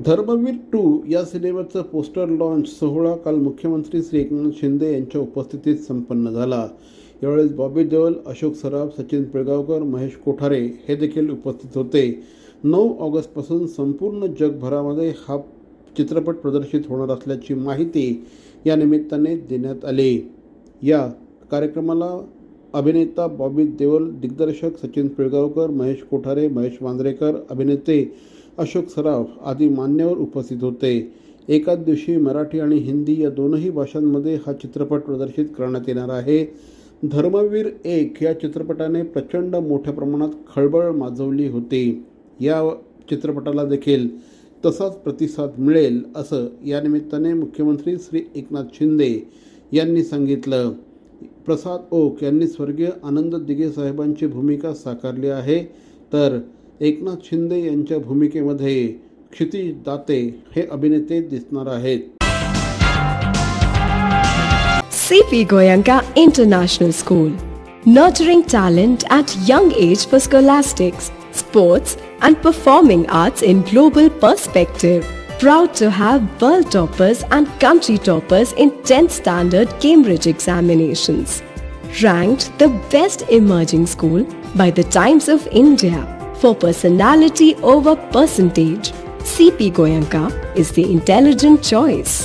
धर्मवीर 2 या सिनेमाचं poster launch सोहळा काल मुख्यमंत्री श्री एकनाथ शिंदे यांच्या उपस्थितीत संपन्न झाला। यावेळी बॉबी देओल, अशोक सराफ, सचिन पिळगावकर, महेश कोठारे हे देखील उपस्थित होते। 9 ऑगस्टपासून संपूर्ण जगभरामध्ये हा चित्रपट प्रदर्शित होणार असल्याची माहिती या निमित्ताने देण्यात आली। या कार्यक्रमाला अभिनेता बॉबी देओल, दिग्दर्शक सचिन पिळगावकर, महेश कोठारे, महेश मांजरेकर, अभिनेते अशोक सराफ आदी मान्यवर उपस्थित होते। एकाच दिवशी मराठी आणि हिंदी या दोनही भाषांमध्ये हा चित्रपट प्रदर्शित करण्यात येणार आहे। धर्मवीर 1 या चित्रपटाने प्रचंड मोठ्या प्रमाणात खळबळ माजवली होती। या चित्रपटाला देखील तसाच प्रतिसाद मिळेल असं या निमित्ताने मुख्यमंत्री श्री एकनाथ शिंदे यांनी सांगितलं। प्रसाद ओक यांनी स्वर्गीय आनंद दिघे साहेबांची भूमिका साकारली आहे, तर एकनाथ शिंदे यांच्या भूमिकेमध्ये क्षितिज दाते हे अभिनेते दिसणार आहेत। CP Goenka International School, nurturing talent at young age for scholastics, sports and performing arts in global perspective. Proud to have world toppers and country toppers in 10th standard Cambridge examinations. Ranked the best emerging school by the Times of India. For personality over percentage, CP Goenka is the intelligent choice.